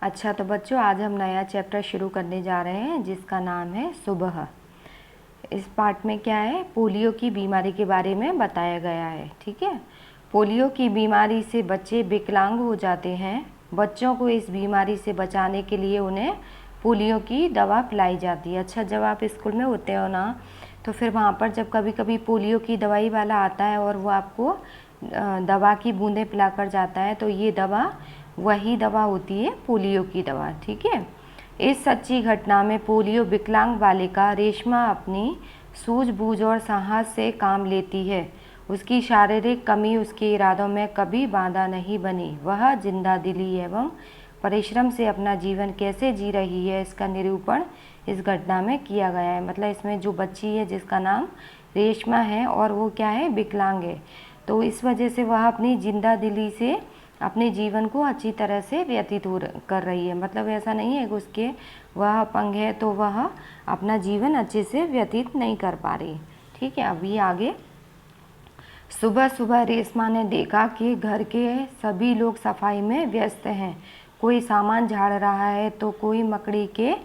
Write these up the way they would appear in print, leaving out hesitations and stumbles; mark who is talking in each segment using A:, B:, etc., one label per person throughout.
A: अच्छा तो बच्चों, आज हम नया चैप्टर शुरू करने जा रहे हैं जिसका नाम है सुबह। इस पार्ट में क्या है, पोलियो की बीमारी के बारे में बताया गया है। ठीक है, पोलियो की बीमारी से बच्चे विकलांग हो जाते हैं। बच्चों को इस बीमारी से बचाने के लिए उन्हें पोलियो की दवा पिलाई जाती है। अच्छा, जब आप स्कूल में होते हो ना, तो फिर वहाँ पर जब कभी कभी पोलियो की दवाई वाला आता है और वो आपको दवा की बूंदें पिलाकर जाता है, तो ये दवा वही दवा होती है पोलियो की दवा। ठीक है, इस सच्ची घटना में पोलियो विकलांग बालिका रेशमा अपनी सूझबूझ और साहस से काम लेती है। उसकी शारीरिक कमी उसके इरादों में कभी बाधा नहीं बनी। वह जिंदा दिली एवं परिश्रम से अपना जीवन कैसे जी रही है, इसका निरूपण इस घटना में किया गया है। मतलब इसमें जो बच्ची है जिसका नाम रेशमा है और वो क्या है, विकलांग है, तो इस वजह से वह अपनी जिंदा दिली से अपने जीवन को अच्छी तरह से व्यतीत कर रही है। मतलब ऐसा नहीं है कि उसके वह अपंग है तो वह अपना जीवन अच्छे से व्यतीत नहीं कर पा रही। ठीक है, अभी आगे। सुबह सुबह रेशमा ने देखा कि घर के सभी लोग सफाई में व्यस्त हैं। कोई सामान झाड़ रहा है तो कोई मकड़ी के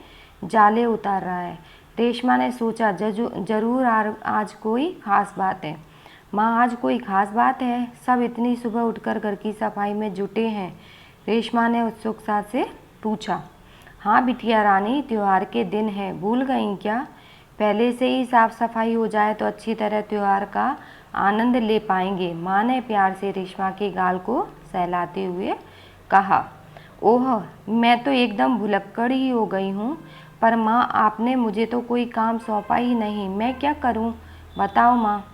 A: जाले उतार रहा है। रेशमा ने सोचा, जरूर आज कोई खास बात है। माँ, आज कोई खास बात है? सब इतनी सुबह उठकर घर की सफाई में जुटे हैं। रेशमा ने उत्सुकता से पूछा। हाँ बिटिया रानी, त्योहार के दिन है, भूल गई क्या? पहले से ही साफ सफाई हो जाए तो अच्छी तरह त्योहार का आनंद ले पाएंगे। माँ ने प्यार से रेशमा के गाल को सहलाते हुए कहा। ओह, मैं तो एकदम भुलक्कड़ ही हो गई हूँ। पर माँ, आपने मुझे तो कोई काम सौंपा ही नहीं, मैं क्या करूँ? बताओ माँ।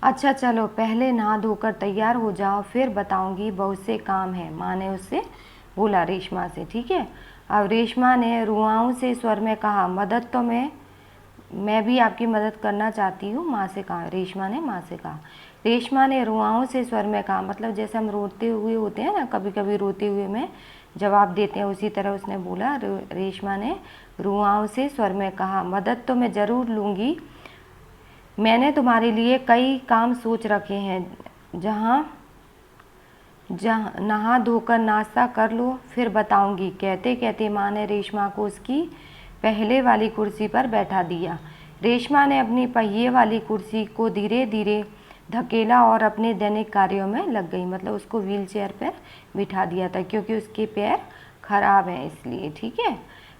A: अच्छा चलो, पहले नहा धोकर तैयार हो जाओ, फिर बताऊंगी, बहुत से काम है, माँ ने उससे बोला, रेशमा से। ठीक है, अब रेशमा ने रुआओं से स्वर में कहा, मदद तो मैं भी आपकी मदद करना चाहती हूँ, माँ से कहा। रेशमा ने माँ से कहा। रेशमा ने रुआओं से स्वर में कहा, मतलब जैसे हम रोते हुए होते हैं ना, कभी कभी रोते हुए में जवाब देते हैं, उसी तरह उसने बोला। रेशमा ने रुआओं से स्वर में कहा, मदद तो मैं ज़रूर लूँगी। मैंने तुम्हारे लिए कई काम सोच रखे हैं। जहाँ नहा धोकर नाश्ता कर लो, फिर बताऊंगी। कहते कहते माँ ने रेशमा को उसकी पहले वाली कुर्सी पर बैठा दिया। रेशमा ने अपनी पहिए वाली कुर्सी को धीरे धीरे धकेला और अपने दैनिक कार्यों में लग गई। मतलब उसको व्हील चेयर पर बिठा दिया था क्योंकि उसके पैर खराब हैं इसलिए। ठीक है,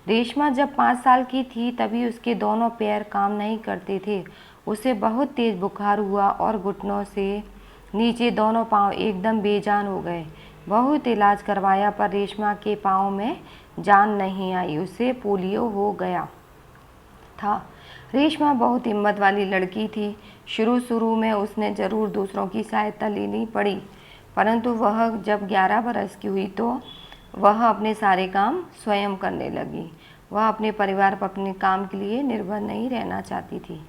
A: रेशमा जब 5 साल की थी तभी उसके दोनों पैर काम नहीं करते थे। उसे बहुत तेज बुखार हुआ और घुटनों से नीचे दोनों पांव एकदम बेजान हो गए। बहुत इलाज करवाया पर रेशमा के पाँव में जान नहीं आई। उसे पोलियो हो गया था। रेशमा बहुत हिम्मत वाली लड़की थी। शुरू शुरू में उसने ज़रूर दूसरों की सहायता लेनी पड़ी, परंतु वह जब 11 बरस की हुई तो वह अपने सारे काम स्वयं करने लगी। वह अपने परिवार पर अपने काम के लिए निर्भर नहीं रहना चाहती थी।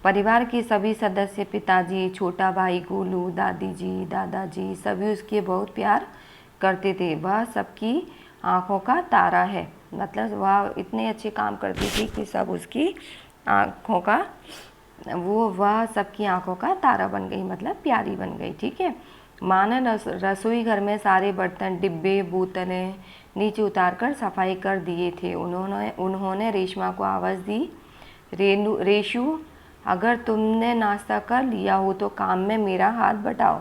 A: परिवार के सभी सदस्य, पिताजी, छोटा भाई गोलू, दादी जी, दादाजी, सभी उसके बहुत प्यार करते थे। वह सबकी आंखों का तारा है। मतलब वह इतने अच्छे काम करती थी कि सब उसकी आंखों का वह सबकी आंखों का तारा बन गई, मतलब प्यारी बन गई। ठीक है, माँ ने रसोई घर में सारे बर्तन, डिब्बे, बोतलें नीचे उतारकर सफाई कर दिए थे। उन्होंने रेशमा को आवाज़ दी, रेशु, अगर तुमने नाश्ता कर लिया हो तो काम में मेरा हाथ बटाओ।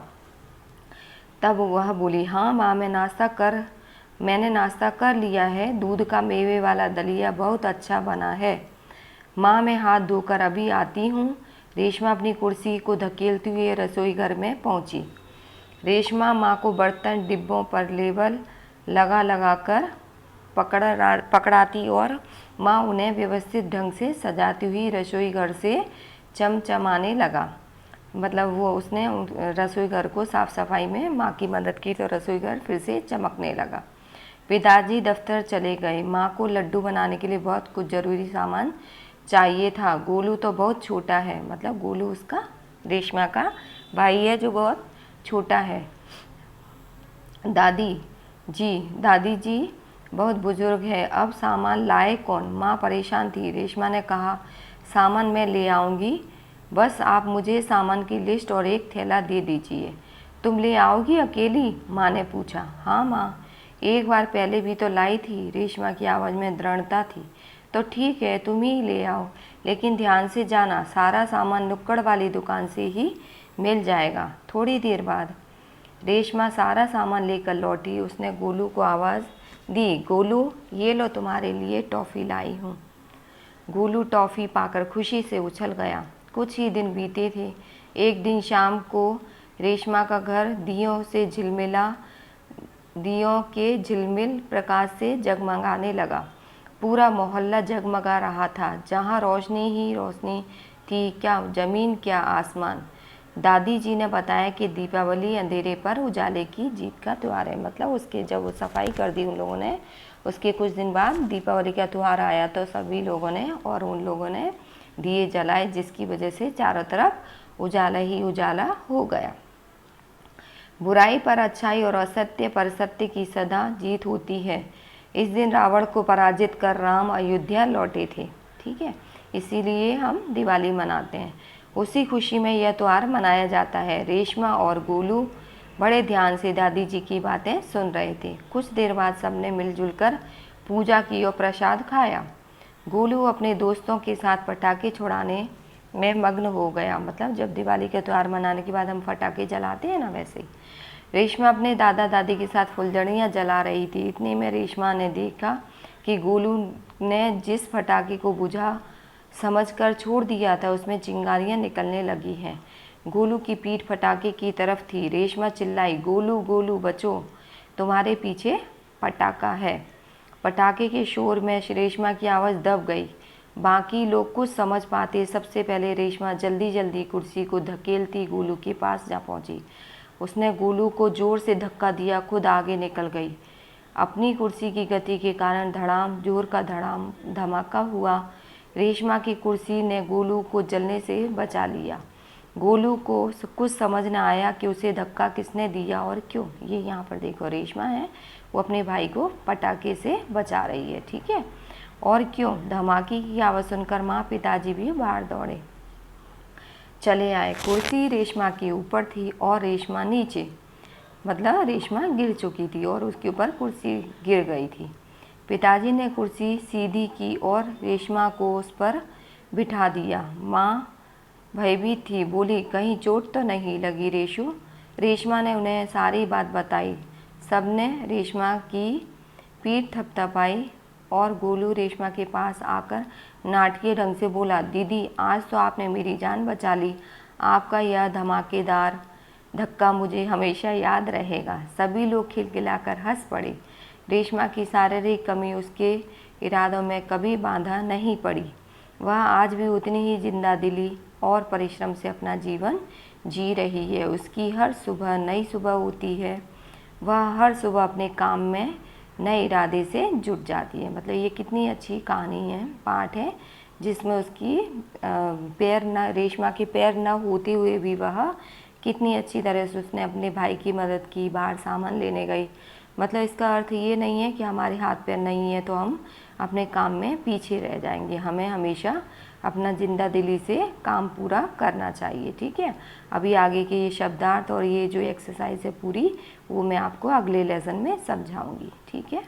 A: तब वह बोली, हाँ माँ, मैंने नाश्ता कर लिया है। दूध का मेवे वाला दलिया बहुत अच्छा बना है। माँ, मैं हाथ धोकर अभी आती हूँ। रेशमा अपनी कुर्सी को धकेलते हुए रसोई घर में पहुँची। रेशमा माँ को बर्तन, डिब्बों पर लेबल लगा लगा कर पकड़ाती और माँ उन्हें व्यवस्थित ढंग से सजाती हुई रसोई घर से चमचमाने लगा। मतलब उसने रसोई घर को साफ सफाई में माँ की मदद की तो रसोई घर फिर से चमकने लगा। पिताजी दफ्तर चले गए। माँ को लड्डू बनाने के लिए बहुत कुछ ज़रूरी सामान चाहिए था। गोलू तो बहुत छोटा है, मतलब गोलू उसका रेशमा का भाई है जो बहुत छोटा है। दादी जी बहुत बुजुर्ग है, अब सामान लाए कौन? माँ परेशान थी। रेशमा ने कहा, सामान मैं ले आऊँगी, बस आप मुझे सामान की लिस्ट और एक थैला दे दीजिए। तुम ले आओगी अकेली? माँ ने पूछा। हाँ माँ, एक बार पहले भी तो लाई थी। रेशमा की आवाज़ में दृढ़ता थी। तो ठीक है, तुम ही ले आओ, लेकिन ध्यान से जाना, सारा सामान नुक्कड़ वाली दुकान से ही मिल जाएगा। थोड़ी देर बाद रेशमा सारा सामान लेकर लौटी। उसने गोलू को आवाज़ दी, गोलू ये लो तुम्हारे लिए टॉफ़ी लाई हूँ। गोलू टॉफ़ी पाकर खुशी से उछल गया। कुछ ही दिन बीते थे। एक दिन शाम को रेशमा का घर दियों के झिलमिल प्रकाश से जगमगाने लगा। पूरा मोहल्ला जगमगा रहा था। जहाँ रोशनी ही रोशनी थी, क्या ज़मीन क्या आसमान। दादी जी ने बताया कि दीपावली अंधेरे पर उजाले की जीत का त्यौहार है। मतलब उसके जब वो सफाई कर दी उन लोगों ने, उसके कुछ दिन बाद दीपावली का त्यौहार आया, तो सभी लोगों ने और उन लोगों ने दिए जलाए, जिसकी वजह से चारों तरफ उजाला ही उजाला हो गया। बुराई पर अच्छाई और असत्य पर सत्य की सदा जीत होती है। इस दिन रावण को पराजित कर राम अयोध्या लौटे थे। ठीक है, इसीलिए हम दिवाली मनाते हैं। उसी खुशी में यह त्यौहार मनाया जाता है। रेशमा और गोलू बड़े ध्यान से दादी जी की बातें सुन रहे थे। कुछ देर बाद सबने मिलजुल कर पूजा की और प्रसाद खाया। गोलू अपने दोस्तों के साथ पटाखे छुड़ाने में मग्न हो गया। मतलब जब दिवाली का त्यौहार मनाने के बाद हम पटाखे जलाते हैं ना, वैसे ही रेशमा अपने दादा दादी के साथ फुलझड़ियाँ जला रही थी। इतने में रेशमा ने देखा कि गोलू ने जिस पटाखे को बुझा समझकर छोड़ दिया था, उसमें चिंगारियाँ निकलने लगी हैं। गोलू की पीठ पटाखे की तरफ थी। रेशमा चिल्लाई, गोलू गोलू बचो, तुम्हारे पीछे पटाखा है। पटाखे के शोर में रेशमा की आवाज़ दब गई। बाकी लोग कुछ समझ पाते सबसे पहले रेशमा जल्दी जल्दी कुर्सी को धकेलती गोलू के पास जा पहुंची। उसने गोलू को जोर से धक्का दिया, खुद आगे निकल गई। अपनी कुर्सी की गति के कारण धड़ाम जोर का धमाका हुआ। रेशमा की कुर्सी ने गोलू को जलने से बचा लिया। गोलू को कुछ समझ न आया कि उसे धक्का किसने दिया और क्यों। ये यहाँ पर देखो, रेशमा है, वो अपने भाई को पटाखे से बचा रही है। ठीक है, और क्यों। धमाके की आवाज़ सुनकर माँ पिताजी भी बाहर दौड़े चले आए। कुर्सी रेशमा के ऊपर थी और रेशमा नीचे, मतलब रेशमा गिर चुकी थी और उसके ऊपर कुर्सी गिर गई थी। पिताजी ने कुर्सी सीधी की और रेशमा को उस पर बिठा दिया। माँ भयभीत थी, बोली कहीं चोट तो नहीं लगी रेशु। रेशमा ने उन्हें सारी बात बताई। सबने रेशमा की पीठ थपथपाई और गोलू रेशमा के पास आकर नाटकीय ढंग से बोला, दीदी आज तो आपने मेरी जान बचा ली। आपका यह धमाकेदार धक्का मुझे हमेशा याद रहेगा। सभी लोग खिलखिलाकर हंस पड़े। रेशमा की शारीरिक कमी उसके इरादों में कभी बाधा नहीं पड़ी। वह आज भी उतनी ही जिंदा दिली और परिश्रम से अपना जीवन जी रही है। उसकी हर सुबह नई सुबह होती है। वह हर सुबह अपने काम में नए इरादे से जुट जाती है। मतलब ये कितनी अच्छी कहानी है, पाठ है, जिसमें उसकी रेशमा के पैर न होते हुए भी वह कितनी अच्छी तरह से उसने अपने भाई की मदद की, बाहर सामान लेने गई। मतलब इसका अर्थ ये नहीं है कि हमारे हाथ पैर नहीं है तो हम अपने काम में पीछे रह जाएंगे। हमें हमेशा अपना जिंदा दिली से काम पूरा करना चाहिए। ठीक है, अभी आगे के ये शब्दार्थ और ये जो एक्सरसाइज है पूरी, वो मैं आपको अगले लेसन में समझाऊंगी। ठीक है।